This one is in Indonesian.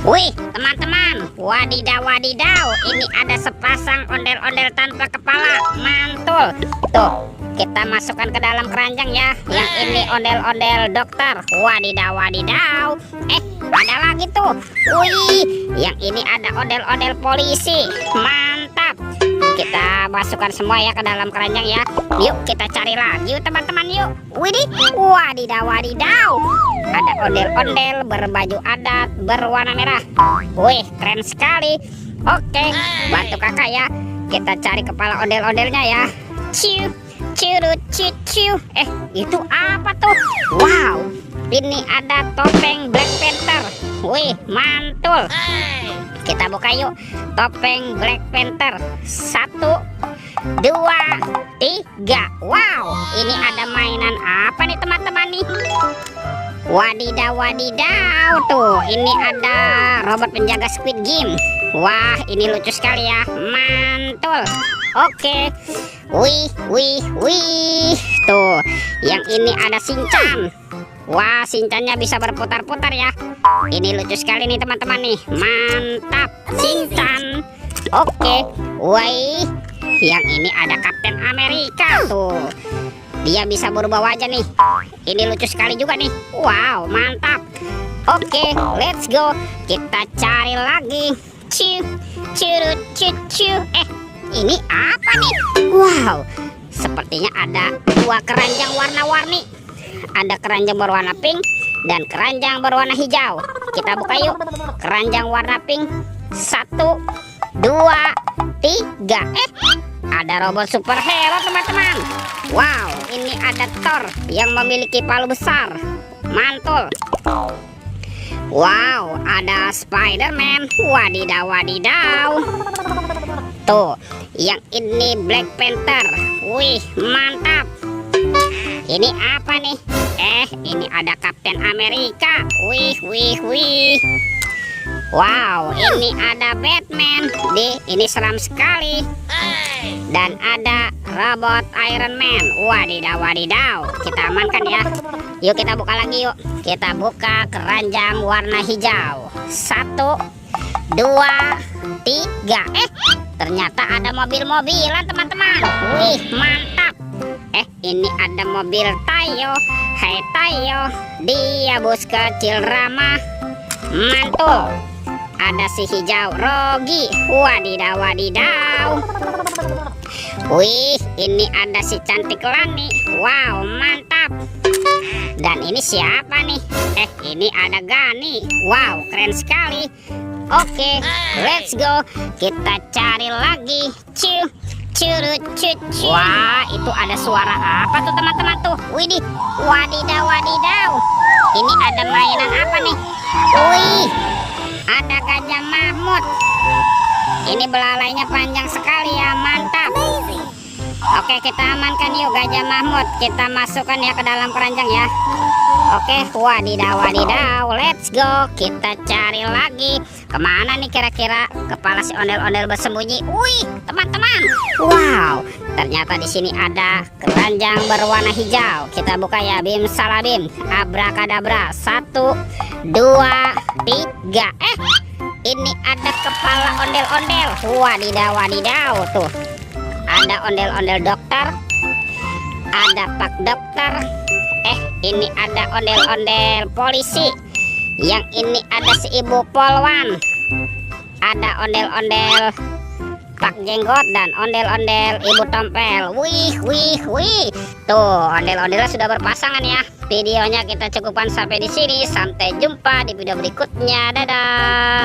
Wih, teman-teman, wadidaw wadidaw, ini ada sepasang ondel-ondel tanpa kepala, mantul. Tuh, kita masukkan ke dalam keranjang ya. Yang ini ondel-ondel dokter, wadidaw wadidaw. Ada lagi tuh. Wih, yang ini ada ondel-ondel polisi, mantap. Kita masukkan semua ya ke dalam keranjang ya. Yuk kita cari lagi yuk teman-teman yuk. Widih, wadidaw wadidaw. Ada ondel-ondel berbaju adat berwarna merah. Wih, keren sekali. Oke, bantu kakak ya. Kita cari kepala ondel-ondelnya ya. Ciu, curut, ciu. Itu apa tuh? Wow, ini ada topeng Black Panther. Wih, mantul. Kita buka yuk topeng Black Panther. 1, 2, 3. Wow, ini ada mainan apa nih teman-teman nih? Wadidaw wadidaw, tuh ini ada robot penjaga Squid Game. Wah, ini lucu sekali ya, mantul. Oke, wih, tuh yang ini ada Shinchan. Wah, Shinchannya bisa berputar-putar ya. Ini lucu sekali nih teman-teman nih, mantap Shinchan. Oke, wih, yang ini ada Kapten Amerika tuh. Dia bisa berubah wajah nih. Ini lucu sekali juga nih. Wow, mantap. Oke, let's go. Kita cari lagi. Curut. Ini apa nih? Wow, sepertinya ada 2 keranjang warna-warni. Ada keranjang berwarna pink dan keranjang berwarna hijau. Kita buka yuk. Keranjang warna pink. 1, 2, 3. Ada robot superhero teman-teman. Wow, ini ada Thor yang memiliki palu besar, mantul. Wow, ada Spider-Man. Wadidaw wadidaw. Tuh, yang ini Black Panther. Wih, mantap. Ini apa nih? Ini ada Kapten Amerika. Wih. Wow, ini ada Batman. Ini seram sekali. Dan ada robot Iron Man. Wadidaw wadidaw. Kita amankan ya. Yuk kita buka lagi yuk. Kita buka keranjang warna hijau. 1, 2, 3. Ternyata ada mobil-mobilan teman-teman. Wih, mantap. Ini ada mobil Tayo. Hai Tayo, dia bos kecil ramah, mantul. Ada si hijau Rogi. Wadidaw wadidaw. Wih, ini ada si cantik Lani. Wow, mantap. Dan ini siapa nih? Ini ada Gani. Wow, keren sekali. Oke, let's go. Kita cari lagi. Curut. Wah, itu ada suara apa tuh teman-teman tuh? Widih, wadidaw wadidaw. Ini ada mainan apa nih? Wih, ada gajah mamut. Ini belalainya panjang sekali ya, mantap. Oke, kita amankan yuk gajah mamut. Kita masukkan ya ke dalam keranjang ya. Oke, wadidaw wadidaw, let's go. Kita cari lagi. Kemana nih kira-kira kepala si ondel-ondel bersembunyi? Wih, teman-teman. Wow, ternyata di sini ada keranjang berwarna hijau. Kita buka ya, bim salabim, abrakadabra. 1, 2, 3. Ini ada kepala ondel-ondel. Wadidaw wadidaw, tuh. Ada ondel-ondel dokter. Ada pak dokter. Ini ada ondel-ondel polisi. Yang ini ada si ibu polwan. Ada ondel-ondel pak jenggot dan ondel-ondel ibu tompel. Wih. Tuh, ondel-ondelnya sudah berpasangan ya. Videonya kita cukupkan sampai di sini. Sampai jumpa di video berikutnya. Dadah.